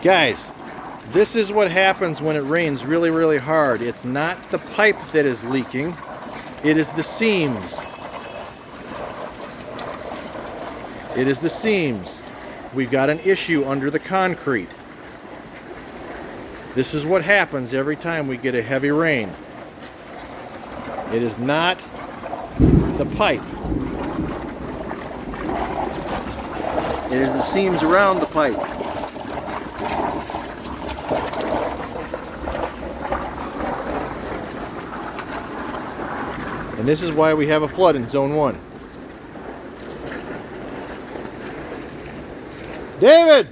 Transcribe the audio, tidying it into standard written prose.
Guys, this is what happens when it rains really, really hard. It's not the pipe that is leaking, it is the seams. It is the seams. We've got an issue under the concrete. This is what happens every time we get a heavy rain. It is not the pipe. It is the seams around the pipe. And this is why we have a flood in Zone 1. David!